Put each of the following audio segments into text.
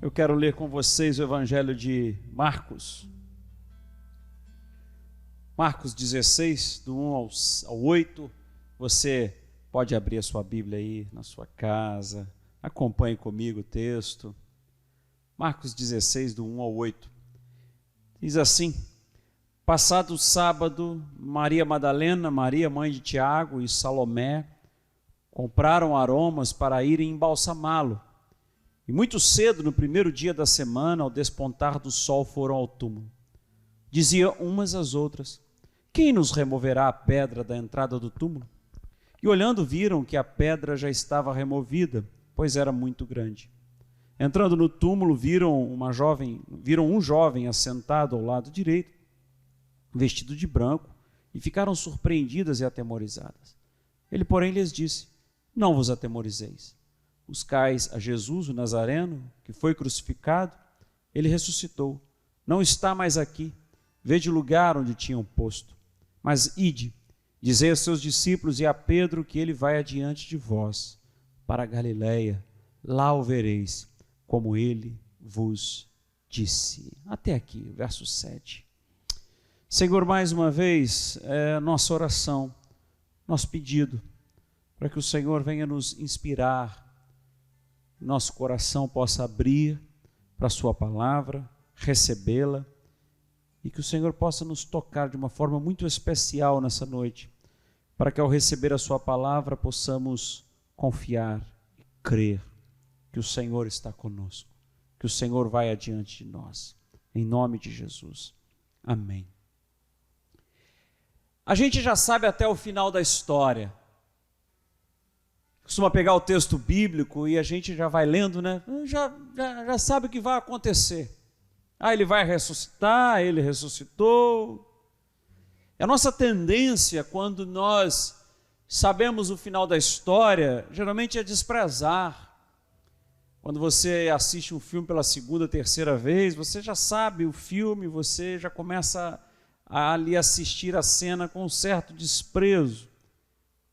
Eu quero ler com vocês o Evangelho de Marcos. Marcos 16, do 1 ao 8. Você pode abrir a sua Bíblia aí na sua casa. Acompanhe comigo o texto. Marcos 16, do 1 ao 8. Diz assim: Passado o sábado, Maria Madalena, Maria, mãe de Tiago, e Salomé compraram aromas para irem embalsamá-lo. E muito cedo, no primeiro dia da semana, ao despontar do sol, foram ao túmulo. Diziam umas às outras: Quem nos removerá a pedra da entrada do túmulo? E olhando, viram que a pedra já estava removida, pois era muito grande. Entrando no túmulo, viram um jovem assentado ao lado direito, vestido de branco, e ficaram surpreendidas e atemorizadas. Ele, porém, lhes disse: Não vos atemorizeis. Buscais a Jesus, o Nazareno, que foi crucificado. Ele ressuscitou. Não está mais aqui. Vede o lugar onde tinham posto. Mas ide, dizei aos seus discípulos e a Pedro que ele vai adiante de vós, para a Galiléia. Lá o vereis, como ele vos disse. Até aqui, verso 7. Senhor, mais uma vez, nossa oração, nosso pedido, para que o Senhor venha nos inspirar, nosso coração possa abrir para a sua palavra, recebê-la, e que o Senhor possa nos tocar de uma forma muito especial nessa noite, para que ao receber a sua palavra possamos confiar e crer que o Senhor está conosco, que o Senhor vai adiante de nós, em nome de Jesus. Amém. A gente já sabe até o final da história. Costuma pegar o texto bíblico e a gente já vai lendo, né? Já sabe o que vai acontecer. Ele vai ressuscitar, ele ressuscitou. A nossa tendência, quando nós sabemos o final da história, geralmente é desprezar. Quando você assiste um filme pela segunda, terceira vez, você já sabe o filme, você já começa a ali assistir a cena com um certo desprezo,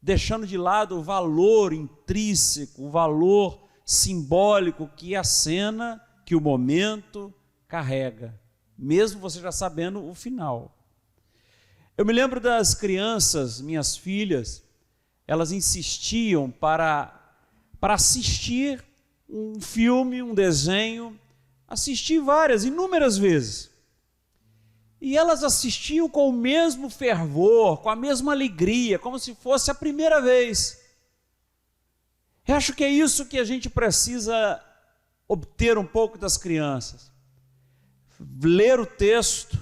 deixando de lado o valor intrínseco, o valor simbólico que a cena, que o momento carrega, mesmo você já sabendo o final. Eu me lembro das crianças, minhas filhas, elas insistiam para assistir um filme, um desenho, assisti inúmeras vezes. E elas assistiam com o mesmo fervor, com a mesma alegria, como se fosse a primeira vez. Eu acho que é isso que a gente precisa obter um pouco das crianças. Ler o texto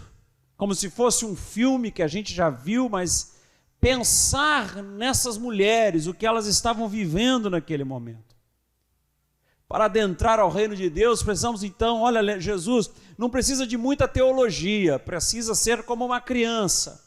como se fosse um filme que a gente já viu, mas pensar nessas mulheres, o que elas estavam vivendo naquele momento. Para adentrar ao reino de Deus, precisamos então, olha, Jesus não precisa de muita teologia, precisa ser como uma criança,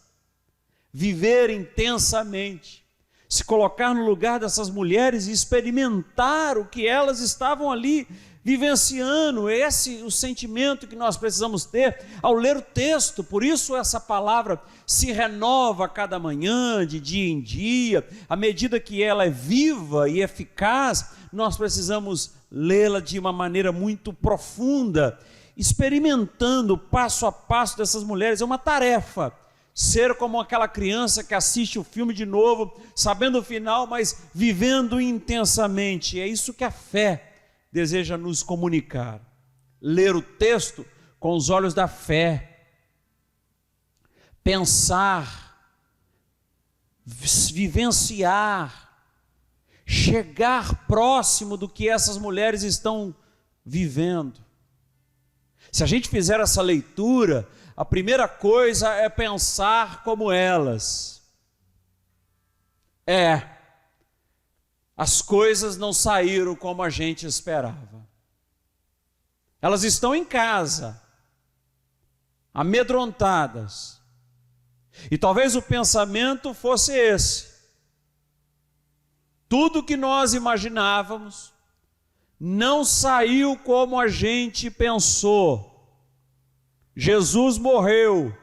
viver intensamente, se colocar no lugar dessas mulheres e experimentar o que elas estavam ali vivenciando. Esse é o sentimento que nós precisamos ter ao ler o texto. Por isso essa palavra se renova a cada manhã, de dia em dia, à medida que ela é viva e eficaz, nós precisamos lê-la de uma maneira muito profunda, experimentando passo a passo dessas mulheres. É uma tarefa, ser como aquela criança que assiste o filme de novo, sabendo o final, mas vivendo intensamente. É isso que a fé deseja nos comunicar. Ler o texto com os olhos da fé, pensar, vivenciar, chegar próximo do que essas mulheres estão vivendo. Se a gente fizer essa leitura, a primeira coisa é pensar como elas. As coisas não saíram como a gente esperava. Elas estão em casa, amedrontadas. E talvez o pensamento fosse esse: tudo que nós imaginávamos não saiu como a gente pensou. Jesus morreu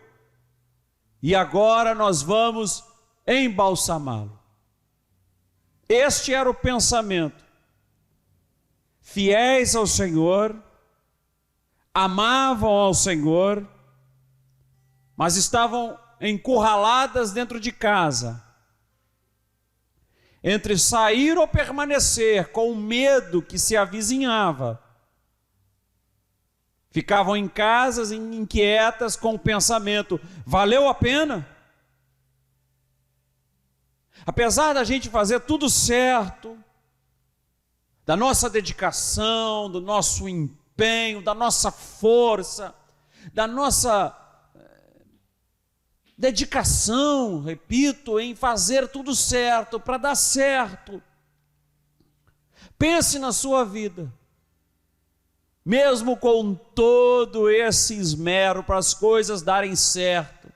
e agora nós vamos embalsamá-lo. Este era o pensamento. Fiéis ao Senhor, amavam ao Senhor, mas estavam encurraladas dentro de casa, entre sair ou permanecer, com o medo que se avizinhava. Ficavam em casas inquietas com o pensamento: valeu a pena? Apesar da gente fazer tudo certo, da nossa dedicação, do nosso empenho, da nossa força, da nossa dedicação, repito, em fazer tudo certo, para dar certo. Pense na sua vida. Mesmo com todo esse esmero para as coisas darem certo,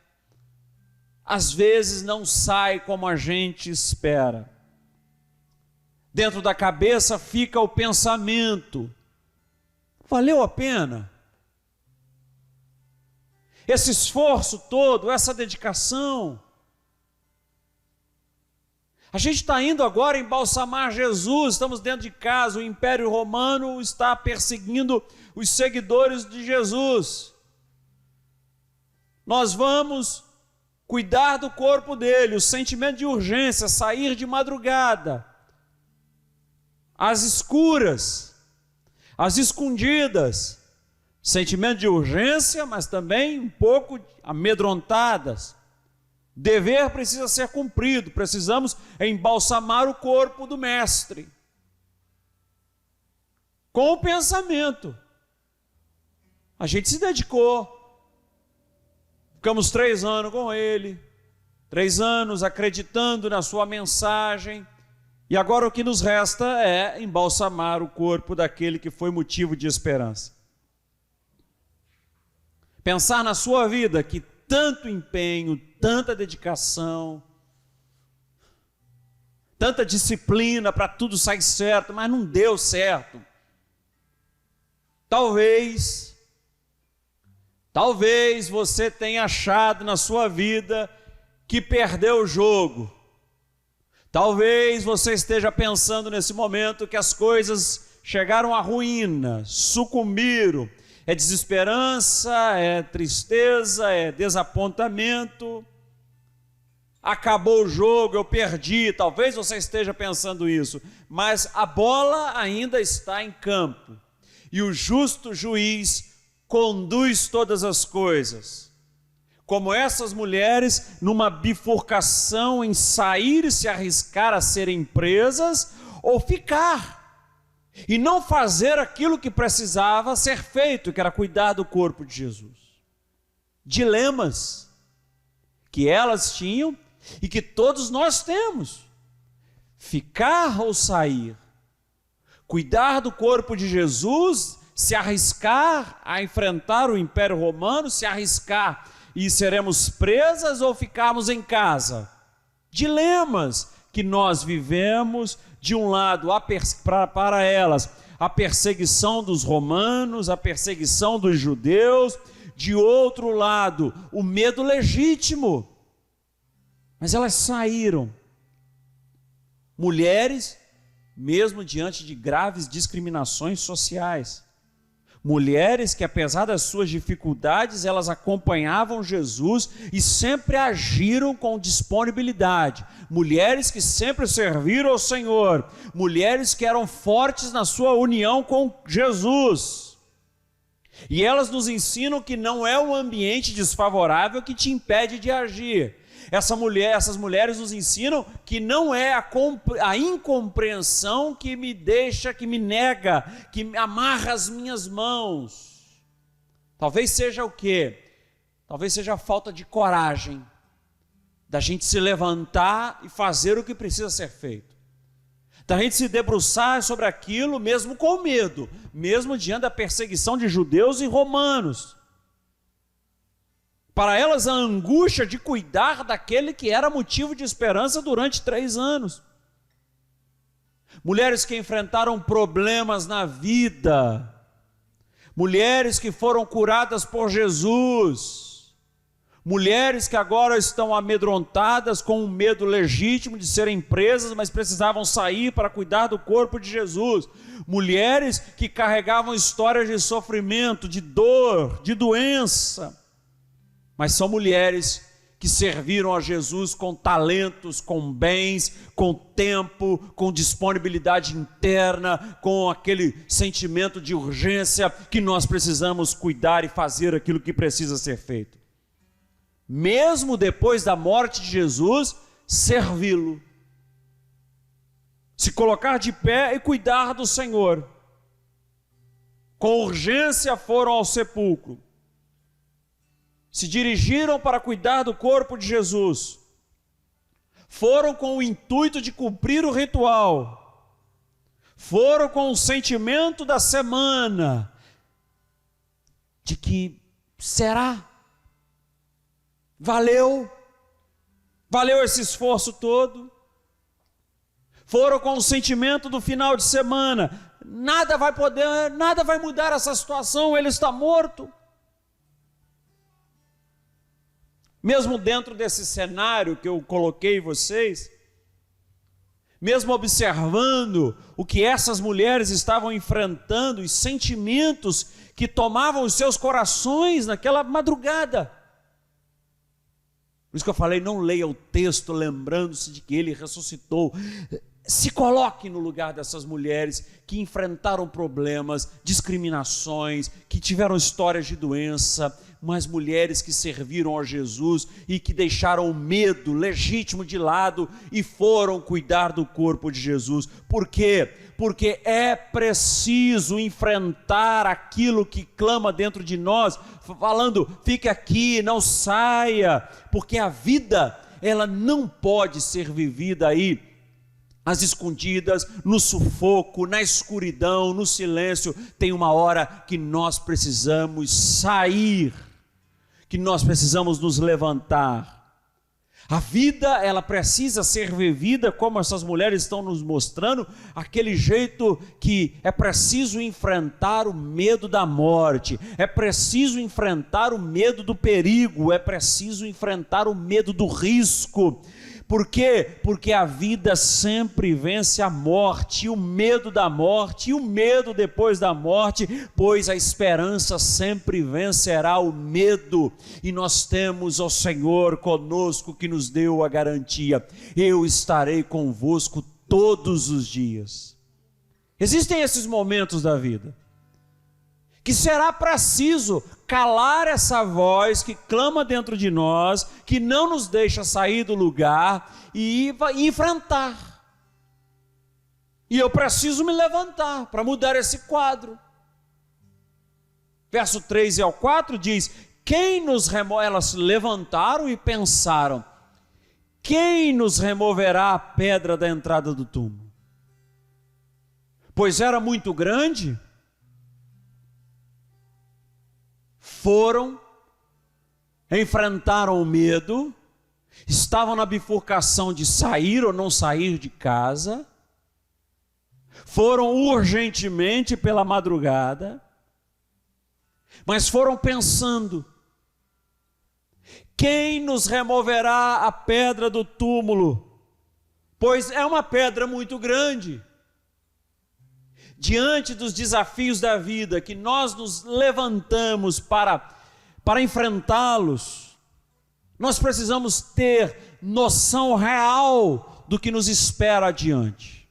às vezes não sai como a gente espera. Dentro da cabeça fica o pensamento: valeu a pena? Esse esforço todo, essa dedicação. A gente está indo agora embalsamar Jesus, estamos dentro de casa, o Império Romano está perseguindo os seguidores de Jesus. Nós vamos cuidar do corpo dele, o sentimento de urgência, sair de madrugada, às escuras, às escondidas, sentimento de urgência, mas também um pouco amedrontadas. Dever precisa ser cumprido, precisamos embalsamar o corpo do mestre. Com o pensamento. A gente se dedicou. Ficamos 3 anos com ele, 3 anos acreditando na sua mensagem, e agora o que nos resta é embalsamar o corpo daquele que foi motivo de esperança. Pensar na sua vida que tanto empenho, tanta dedicação, tanta disciplina para tudo sair certo, mas não deu certo. Talvez você tenha achado na sua vida que perdeu o jogo. Talvez você esteja pensando nesse momento que as coisas chegaram à ruína, sucumbiram. É desesperança, é tristeza, é desapontamento. Acabou o jogo, eu perdi. Talvez você esteja pensando isso, mas a bola ainda está em campo. E o justo juiz conduz todas as coisas. Como essas mulheres, numa bifurcação em sair e se arriscar a serem presas ou ficar. E não fazer aquilo que precisava ser feito, que era cuidar do corpo de Jesus. Dilemas que elas tinham e que todos nós temos. Ficar ou sair. Cuidar do corpo de Jesus, se arriscar a enfrentar o Império Romano, se arriscar e seremos presas ou ficarmos em casa. Dilemas que nós vivemos. De um lado, para elas, a perseguição dos romanos, a perseguição dos judeus. De outro lado, o medo legítimo. Mas elas saíram. Mulheres, mesmo diante de graves discriminações sociais. Mulheres que, apesar das suas dificuldades, elas acompanhavam Jesus e sempre agiram com disponibilidade. Mulheres que sempre serviram ao Senhor. Mulheres que eram fortes na sua união com Jesus. E elas nos ensinam que não é um ambiente desfavorável que te impede de agir. Essas mulheres nos ensinam que não é a incompreensão que me deixa, que me nega, que me amarra as minhas mãos. Talvez seja o quê? Talvez seja a falta de coragem da gente se levantar e fazer o que precisa ser feito. Da gente se debruçar sobre aquilo mesmo com medo, mesmo diante da perseguição de judeus e romanos. Para elas, a angústia de cuidar daquele que era motivo de esperança durante 3 anos. Mulheres que enfrentaram problemas na vida. Mulheres que foram curadas por Jesus. Mulheres que agora estão amedrontadas com um medo legítimo de serem presas, mas precisavam sair para cuidar do corpo de Jesus. Mulheres que carregavam histórias de sofrimento, de dor, de doença. Mas são mulheres que serviram a Jesus com talentos, com bens, com tempo, com disponibilidade interna, com aquele sentimento de urgência que nós precisamos cuidar e fazer aquilo que precisa ser feito. Mesmo depois da morte de Jesus, servi-lo, se colocar de pé e cuidar do Senhor. Com urgência foram ao sepulcro, se dirigiram para cuidar do corpo de Jesus, foram com o intuito de cumprir o ritual, foram com o sentimento da semana, de que será? Valeu esse esforço todo. Foram com o sentimento do final de semana, nada vai mudar essa situação, ele está morto. Mesmo dentro desse cenário que eu coloquei vocês, mesmo observando o que essas mulheres estavam enfrentando, os sentimentos que tomavam os seus corações naquela madrugada, por isso que eu falei, não leia o texto lembrando-se de que ele ressuscitou. Se coloque no lugar dessas mulheres que enfrentaram problemas, discriminações, que tiveram histórias de doença, mas mulheres que serviram a Jesus e que deixaram o medo legítimo de lado e foram cuidar do corpo de Jesus. Por quê? Porque é preciso enfrentar aquilo que clama dentro de nós, falando, fique aqui, não saia, porque a vida, ela não pode ser vivida aí, às escondidas, no sufoco, na escuridão, no silêncio. Tem uma hora que nós precisamos sair, que nós precisamos nos levantar. A vida, ela precisa ser vivida como essas mulheres estão nos mostrando, aquele jeito que é preciso enfrentar o medo da morte, é preciso enfrentar o medo do perigo, é preciso enfrentar o medo do risco. Por quê? Porque a vida sempre vence a morte, o medo da morte, e o medo depois da morte, pois a esperança sempre vencerá o medo, e nós temos o Senhor conosco que nos deu a garantia, eu estarei convosco todos os dias. Existem esses momentos da vida, que será preciso calar essa voz que clama dentro de nós, que não nos deixa sair do lugar e enfrentar. E eu preciso me levantar para mudar esse quadro. Verso 3 e ao 4 diz, elas se levantaram e pensaram, quem nos removerá a pedra da entrada do túmulo? Pois era muito grande. Foram, enfrentaram o medo, estavam na bifurcação de sair ou não sair de casa, foram urgentemente pela madrugada, mas foram pensando, quem nos removerá a pedra do túmulo? Pois é uma pedra muito grande. Diante dos desafios da vida, que nós nos levantamos para enfrentá-los, nós precisamos ter noção real do que nos espera adiante.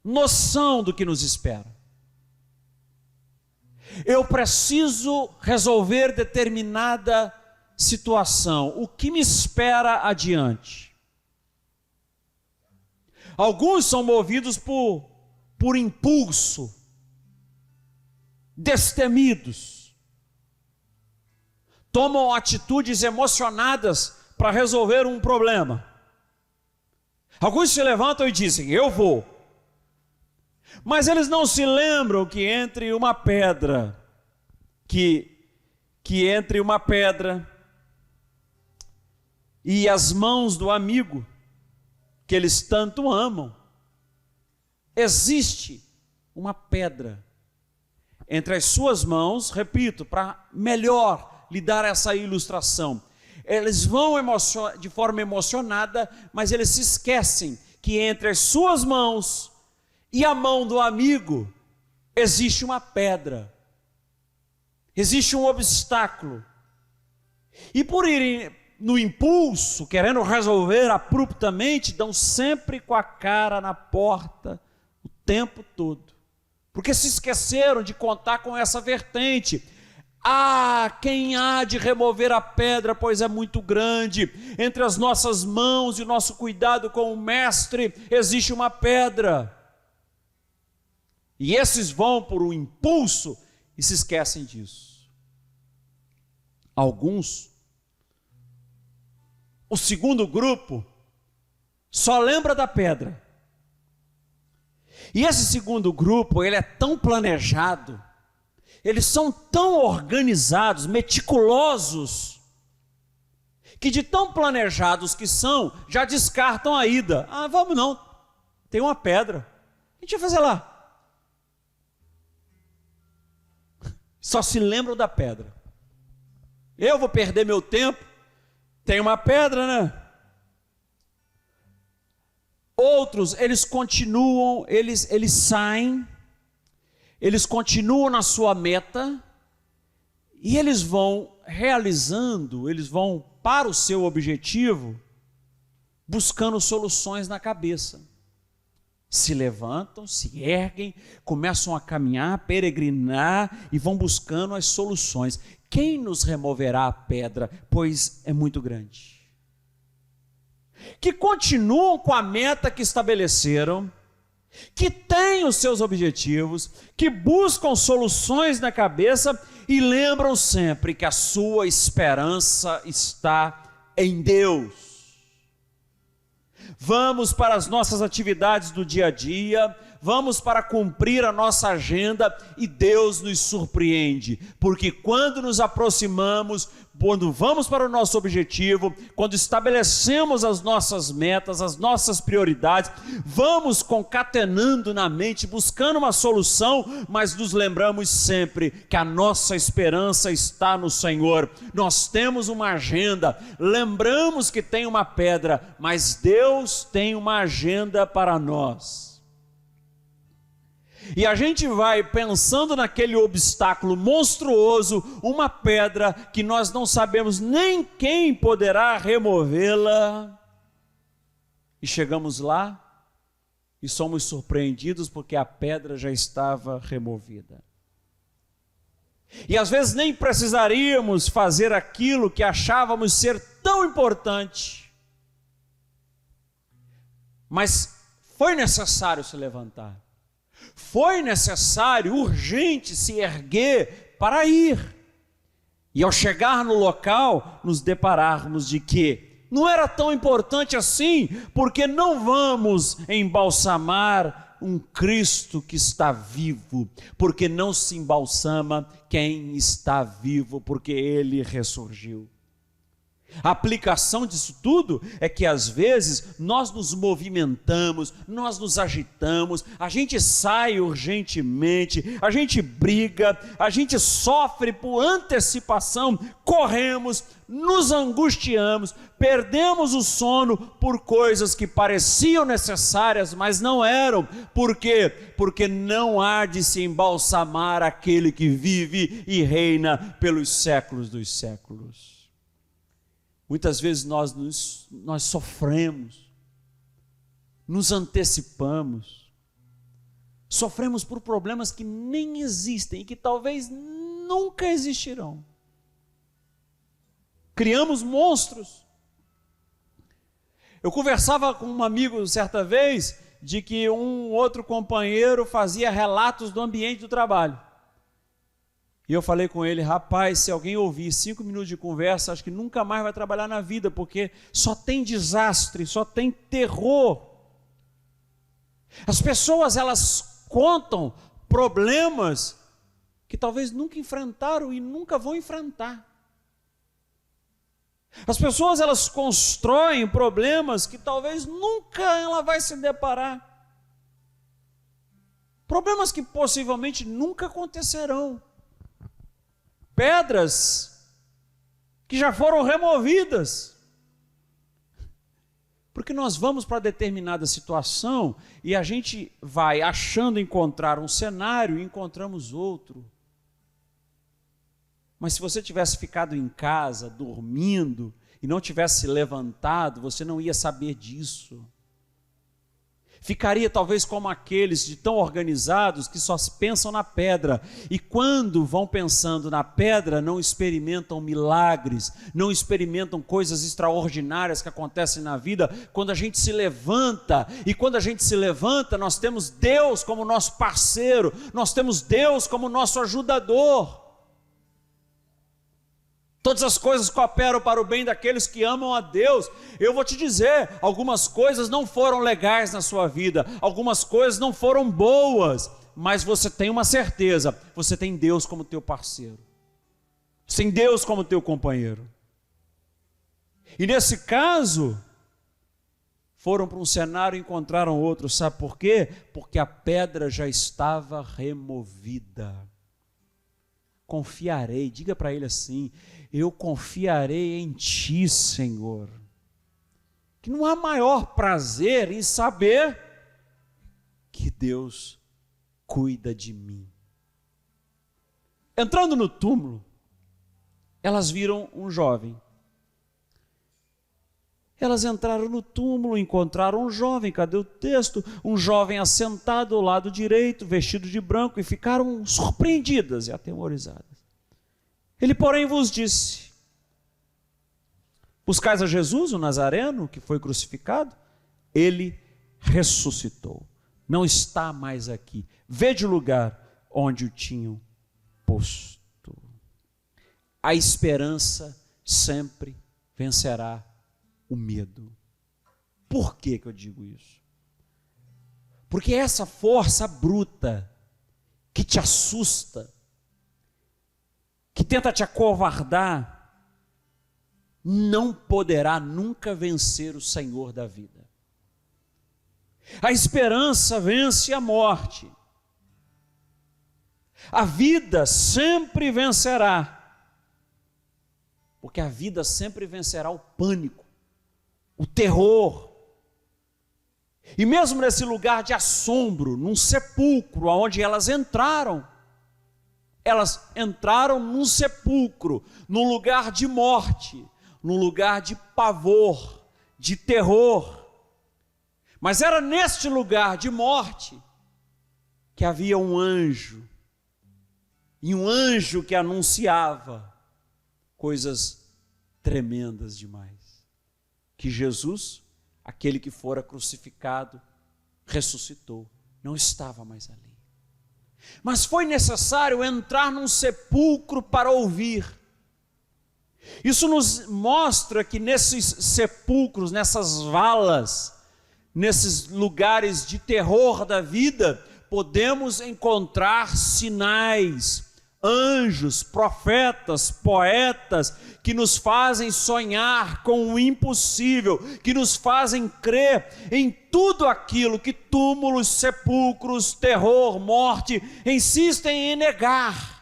Noção do que nos espera. Eu preciso resolver determinada situação. O que me espera adiante? Alguns são movidos por impulso, destemidos, tomam atitudes emocionadas para resolver um problema. Alguns se levantam e dizem, eu vou. Mas eles não se lembram que entre uma pedra, entre uma pedra e as mãos do amigo, que eles tanto amam, existe uma pedra entre as suas mãos, repito, para melhor lhe dar essa ilustração. Eles vão de forma emocionada, mas eles se esquecem que entre as suas mãos e a mão do amigo existe uma pedra, existe um obstáculo. E por irem no impulso, querendo resolver abruptamente, dão sempre com a cara na porta o tempo todo, porque se esqueceram de contar com essa vertente. Quem há de remover a pedra, pois é muito grande. Entre as nossas mãos e o nosso cuidado com o mestre existe uma pedra. E esses vão por um impulso e se esquecem disso. Alguns, o segundo grupo, só lembra da pedra. E esse segundo grupo, ele é tão planejado, eles são tão organizados, meticulosos, que de tão planejados que são, já descartam a ida. Vamos não, tem uma pedra, a gente vai fazer lá. Só se lembram da pedra. Eu vou perder meu tempo, tem uma pedra, né? Outros, eles continuam, eles saem, eles continuam na sua meta e eles vão realizando, eles vão para o seu objetivo buscando soluções na cabeça. Se levantam, se erguem, começam a caminhar, peregrinar e vão buscando as soluções. Quem nos removerá a pedra, pois é muito grande? Que continuam com a meta que estabeleceram, que têm os seus objetivos, que buscam soluções na cabeça e lembram sempre que a sua esperança está em Deus. Vamos para as nossas atividades do dia a dia, vamos para cumprir a nossa agenda e Deus nos surpreende, porque quando nos aproximamos, quando vamos para o nosso objetivo, quando estabelecemos as nossas metas, as nossas prioridades, vamos concatenando na mente, buscando uma solução, mas nos lembramos sempre que a nossa esperança está no Senhor. Nós temos uma agenda, lembramos que tem uma pedra, mas Deus tem uma agenda para nós. E a gente vai pensando naquele obstáculo monstruoso, uma pedra que nós não sabemos nem quem poderá removê-la. E chegamos lá e somos surpreendidos porque a pedra já estava removida. E às vezes nem precisaríamos fazer aquilo que achávamos ser tão importante. Mas foi necessário se levantar. Foi necessário, urgente, se erguer para ir. E ao chegar no local, nos depararmos de que não era tão importante assim, porque não vamos embalsamar um Cristo que está vivo, porque não se embalsama quem está vivo, porque Ele ressurgiu. A aplicação disso tudo é que às vezes nós nos movimentamos, nós nos agitamos, a gente sai urgentemente, a gente briga, a gente sofre por antecipação, corremos, nos angustiamos, perdemos o sono por coisas que pareciam necessárias, mas não eram. Por quê? Porque não há de se embalsamar aquele que vive e reina pelos séculos dos séculos. Muitas vezes nós sofremos, nos antecipamos, sofremos por problemas que nem existem e que talvez nunca existirão. Criamos monstros. Eu conversava com um amigo certa vez de que um outro companheiro fazia relatos do ambiente do trabalho. E eu falei com ele: rapaz, se alguém ouvir 5 minutos de conversa, acho que nunca mais vai trabalhar na vida, porque só tem desastre, só tem terror. As pessoas, elas contam problemas que talvez nunca enfrentaram e nunca vão enfrentar. As pessoas, elas constroem problemas que talvez nunca ela vai se deparar. Problemas que possivelmente nunca acontecerão. Pedras que já foram removidas. Porque nós vamos para determinada situação e a gente vai achando encontrar um cenário e encontramos outro. Mas se você tivesse ficado em casa, dormindo, e não tivesse levantado, você não ia saber disso. Ficaria talvez como aqueles de tão organizados que só pensam na pedra, e quando vão pensando na pedra, não experimentam milagres, não experimentam coisas extraordinárias que acontecem na vida. Quando a gente se levanta, e quando a gente se levanta, nós temos Deus como nosso parceiro, nós temos Deus como nosso ajudador. Todas as coisas cooperam para o bem daqueles que amam a Deus. Eu vou te dizer, algumas coisas não foram legais na sua vida, algumas coisas não foram boas, mas você tem uma certeza, você tem Deus como teu parceiro, você tem Deus como teu companheiro. E nesse caso, foram para um cenário e encontraram outro, sabe por quê? Porque a pedra já estava removida. Confiarei, diga para ele assim: eu confiarei em ti, Senhor. Que não há maior prazer em saber que Deus cuida de mim. Entrando no túmulo, elas viram um jovem. Elas entraram no túmulo, encontraram um jovem, cadê o texto? Um jovem assentado ao lado direito, vestido de branco, e ficaram surpreendidas e atemorizadas. Ele, porém, vos disse: buscais a Jesus, o Nazareno, que foi crucificado? Ele ressuscitou, não está mais aqui. Vede o lugar onde o tinham posto. A esperança sempre vencerá o medo. Por que eu digo isso? Porque essa força bruta que te assusta, que tenta te acovardar, não poderá nunca vencer o Senhor da vida. A esperança vence a morte. A vida sempre vencerá, porque a vida sempre vencerá o pânico, o terror. E mesmo nesse lugar de assombro, num sepulcro onde elas entraram num sepulcro, num lugar de morte, num lugar de pavor, de terror. Mas era neste lugar de morte que havia um anjo, e um anjo que anunciava coisas tremendas demais. Que Jesus, aquele que fora crucificado, ressuscitou, não estava mais ali. Mas foi necessário entrar num sepulcro para ouvir. Isso nos mostra que nesses sepulcros, nessas valas, nesses lugares de terror da vida, podemos encontrar sinais, anjos, profetas, poetas, que nos fazem sonhar com o impossível, que nos fazem crer em tudo aquilo que túmulos, sepulcros, terror, morte insistem em negar.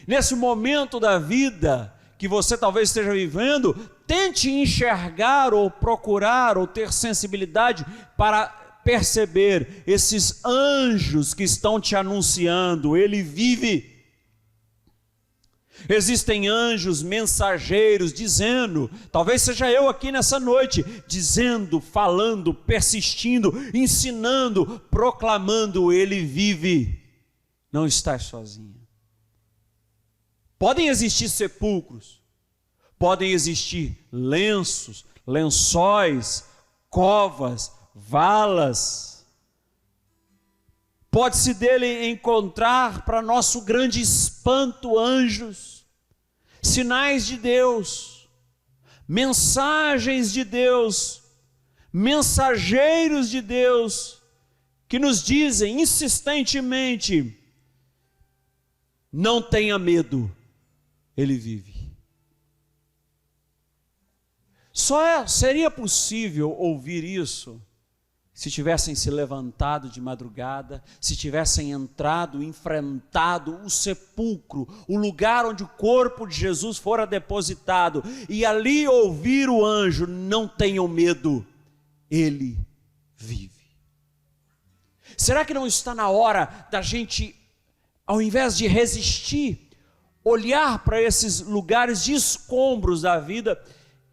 Nesse momento da vida que você talvez esteja vivendo, tente enxergar ou procurar ou ter sensibilidade para perceber esses anjos que estão te anunciando: ele vive. Existem anjos mensageiros dizendo, talvez seja eu aqui nessa noite, dizendo, falando, persistindo, ensinando, proclamando: ele vive, não estás sozinho. Podem existir sepulcros, podem existir lenços, lençóis, covas, valas. Pode-se dele encontrar, para nosso grande espanto, anjos, sinais de Deus, mensagens de Deus, mensageiros de Deus, que nos dizem insistentemente: não tenha medo, ele vive. Só seria possível ouvir isso se tivessem se levantado de madrugada, se tivessem entrado, enfrentado o sepulcro, o lugar onde o corpo de Jesus fora depositado, e ali ouvir o anjo: não tenham medo, ele vive. Será que não está na hora da gente, ao invés de resistir, olhar para esses lugares de escombros da vida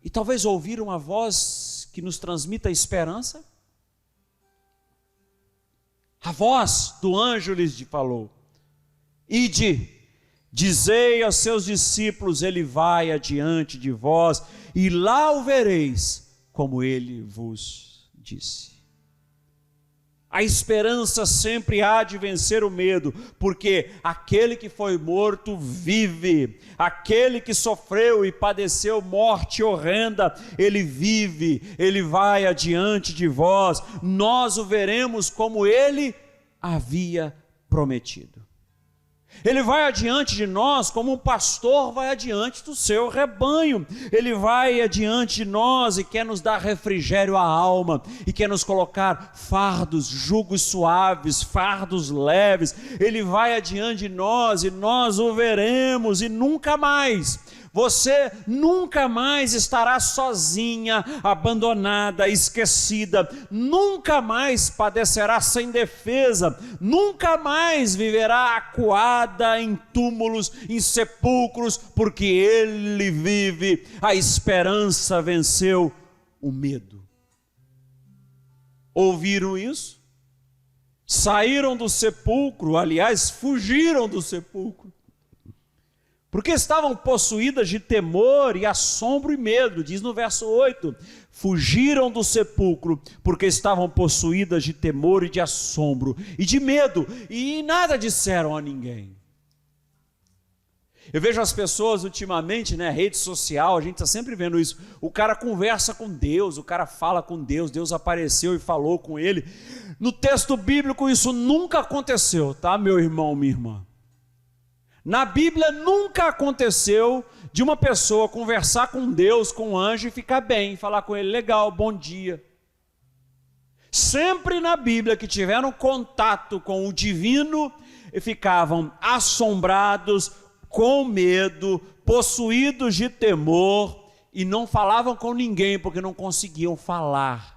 e talvez ouvir uma voz que nos transmita esperança? A voz do anjo lhes falou: ide, dizei aos seus discípulos, ele vai adiante de vós, e lá o vereis, como ele vos disse. A esperança sempre há de vencer o medo, porque aquele que foi morto vive, aquele que sofreu e padeceu morte horrenda, ele vive, ele vai adiante de vós, nós o veremos como ele havia prometido. Ele vai adiante de nós como um pastor vai adiante do seu rebanho. Ele vai adiante de nós e quer nos dar refrigério à alma, e quer nos colocar fardos, jugos suaves, fardos leves. Ele vai adiante de nós e nós o veremos, e nunca mais, você nunca mais estará sozinha, abandonada, esquecida, nunca mais padecerá sem defesa, nunca mais viverá acuada em túmulos, em sepulcros, porque ele vive. A esperança venceu o medo. Ouviram isso? Saíram do sepulcro, aliás, fugiram do sepulcro, porque estavam possuídas de temor e assombro e medo. Diz no verso 8, fugiram do sepulcro, porque estavam possuídas de temor e de assombro e de medo, e nada disseram a ninguém. Eu vejo as pessoas ultimamente, rede social, a gente está sempre vendo isso, o cara conversa com Deus, o cara fala com Deus, Deus apareceu e falou com ele. No texto bíblico isso nunca aconteceu, tá, meu irmão, minha irmã? Na Bíblia nunca aconteceu de uma pessoa conversar com Deus, com um anjo, e ficar bem, falar com ele: legal, bom dia. Sempre na Bíblia que tiveram contato com o divino, ficavam assombrados, com medo, possuídos de temor, e não falavam com ninguém porque não conseguiam falar.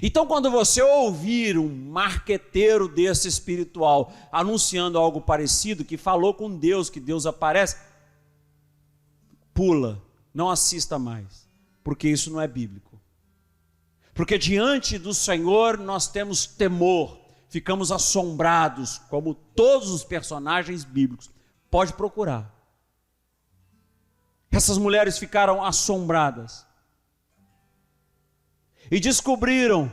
Então, quando você ouvir um marqueteiro desse espiritual anunciando algo parecido, que falou com Deus, que Deus aparece, pula, não assista mais, porque isso não é bíblico. Porque diante do Senhor nós temos temor, ficamos assombrados, como todos os personagens bíblicos. Pode procurar. Essas mulheres ficaram assombradas e descobriram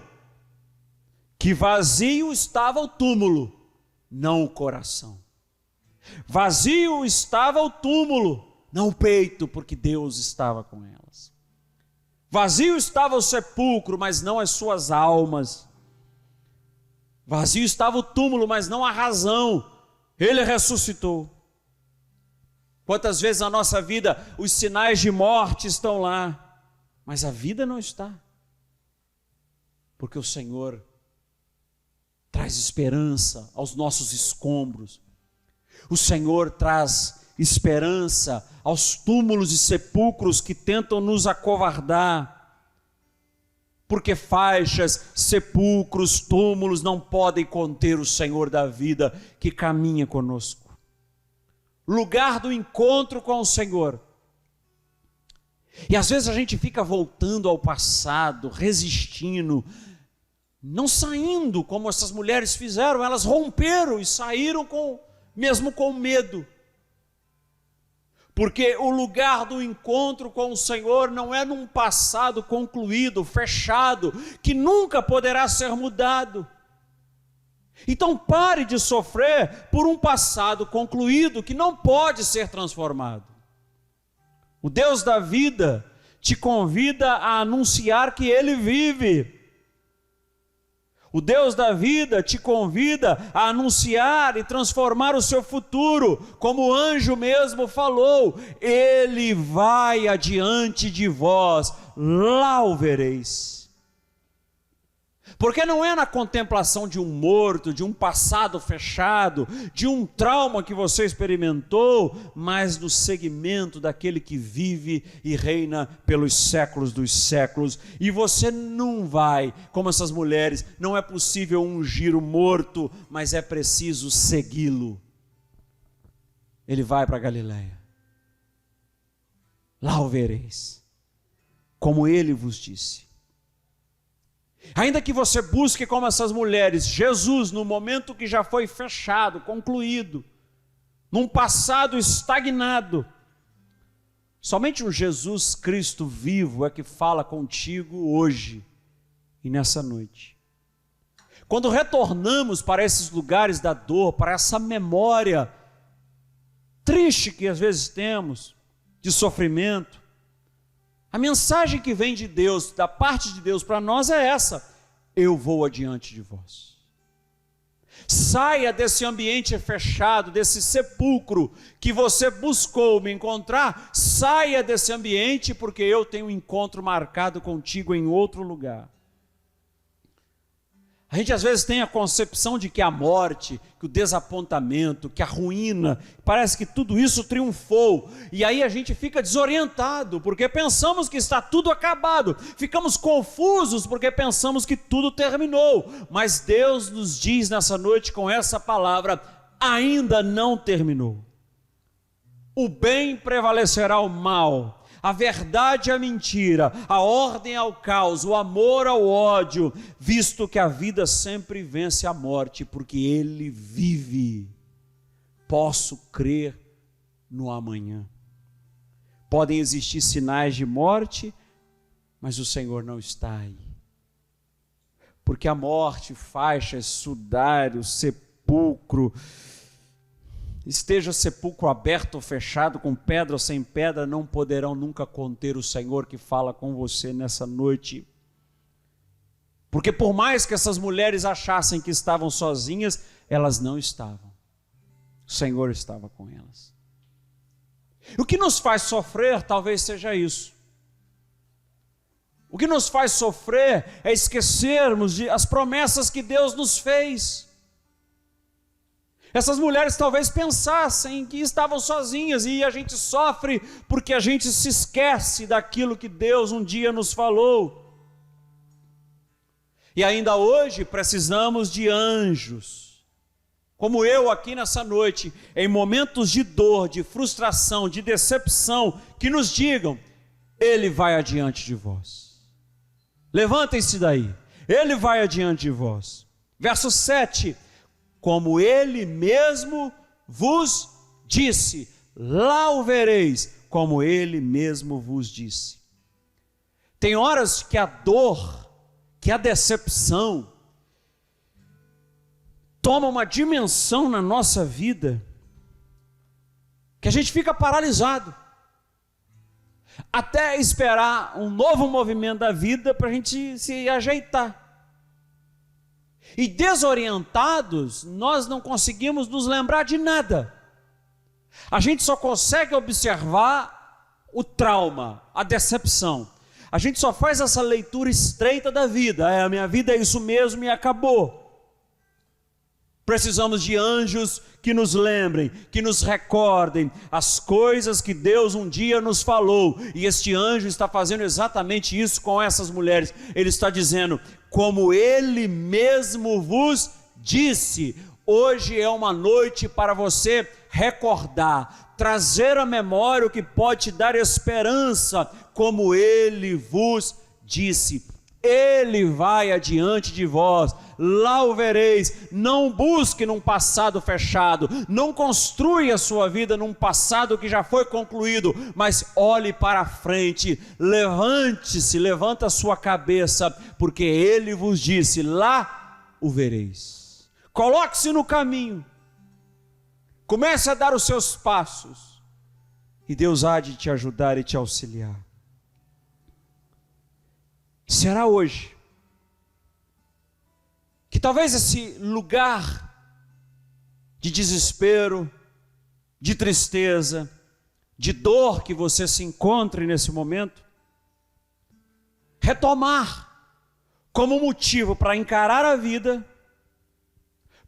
que vazio estava o túmulo, não o coração. Vazio estava o túmulo, não o peito, porque Deus estava com elas. Vazio estava o sepulcro, mas não as suas almas. Vazio estava o túmulo, mas não a razão. Ele ressuscitou. Quantas vezes na nossa vida os sinais de morte estão lá, mas a vida não está. Porque o Senhor traz esperança aos nossos escombros. O Senhor traz esperança aos túmulos e sepulcros que tentam nos acovardar. Porque faixas, sepulcros, túmulos não podem conter o Senhor da vida que caminha conosco. Lugar do encontro com o Senhor. E às vezes a gente fica voltando ao passado, resistindo, não saindo como essas mulheres fizeram. Elas romperam e saíram mesmo com medo. Porque o lugar do encontro com o Senhor não é num passado concluído, fechado, que nunca poderá ser mudado. Então pare de sofrer por um passado concluído que não pode ser transformado. O Deus da vida te convida a anunciar que Ele vive. O Deus da vida te convida a anunciar e transformar o seu futuro, como o anjo mesmo falou: Ele vai adiante de vós, lá o vereis. Porque não é na contemplação de um morto, de um passado fechado, de um trauma que você experimentou, mas no segmento daquele que vive e reina pelos séculos dos séculos. E você não vai, como essas mulheres, não é possível ungir o morto, mas é preciso segui-lo. Ele vai para Galiléia. Lá o vereis, como ele vos disse. Ainda que você busque como essas mulheres, Jesus no momento que já foi fechado, concluído, num passado estagnado, somente um Jesus Cristo vivo é que fala contigo hoje e nessa noite. Quando retornamos para esses lugares da dor, para essa memória triste que às vezes temos, de sofrimento, a mensagem que vem de Deus, da parte de Deus para nós é essa: eu vou adiante de vós. Saia desse ambiente fechado, desse sepulcro que você buscou me encontrar, saia desse ambiente, porque eu tenho um encontro marcado contigo em outro lugar. A gente às vezes tem a concepção de que a morte, que o desapontamento, que a ruína, parece que tudo isso triunfou, e aí a gente fica desorientado, porque pensamos que está tudo acabado, ficamos confusos porque pensamos que tudo terminou, mas Deus nos diz nessa noite com essa palavra: ainda não terminou. O bem prevalecerá ao mal, a verdade à mentira, a ordem ao caos, o amor ao ódio, visto que a vida sempre vence a morte, porque Ele vive. Posso crer no amanhã. Podem existir sinais de morte, mas o Senhor não está aí. Porque a morte, faixas, sudário, sepulcro, esteja sepulcro aberto ou fechado, com pedra ou sem pedra, não poderão nunca conter o Senhor que fala com você nessa noite. Porque por mais que essas mulheres achassem que estavam sozinhas, elas não estavam. O Senhor estava com elas. O que nos faz sofrer talvez seja isso. O que nos faz sofrer é esquecermos as promessas que Deus nos fez. Essas mulheres talvez pensassem que estavam sozinhas, e a gente sofre porque a gente se esquece daquilo que Deus um dia nos falou. E ainda hoje precisamos de anjos, como eu aqui nessa noite, em momentos de dor, de frustração, de decepção, que nos digam: Ele vai adiante de vós. Levantem-se daí, Ele vai adiante de vós. Verso 7. Como Ele mesmo vos disse, lá o vereis, como Ele mesmo vos disse. Tem horas que a dor, que a decepção, toma uma dimensão na nossa vida, que a gente fica paralisado, até esperar um novo movimento da vida para a gente se ajeitar. E desorientados, nós não conseguimos nos lembrar de nada. A gente só consegue observar o trauma, a decepção. A gente só faz essa leitura estreita da vida. A minha vida é isso mesmo e acabou. Precisamos de anjos que nos lembrem, que nos recordem as coisas que Deus um dia nos falou. E este anjo está fazendo exatamente isso com essas mulheres. Ele está dizendo: como Ele mesmo vos disse. Hoje é uma noite para você recordar, trazer à memória o que pode te dar esperança, como Ele vos disse. Ele vai adiante de vós, lá o vereis. Não busque num passado fechado, não construa a sua vida num passado que já foi concluído, mas olhe para a frente, levante-se, levanta a sua cabeça, porque Ele vos disse, lá o vereis. Coloque-se no caminho, comece a dar os seus passos, e Deus há de te ajudar e te auxiliar. Será hoje que talvez esse lugar de desespero, de tristeza, de dor que você se encontre nesse momento, retomar como motivo para encarar a vida,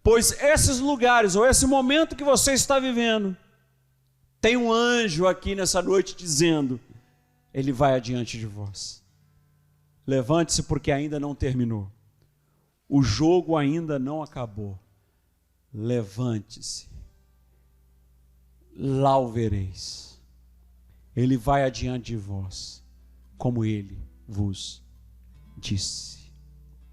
pois esses lugares ou esse momento que você está vivendo, tem um anjo aqui nessa noite dizendo: ele vai adiante de vós. Levante-se, porque ainda não terminou. O jogo ainda não acabou. Levante-se. Lá o vereis. Ele vai adiante de vós, como ele vos disse.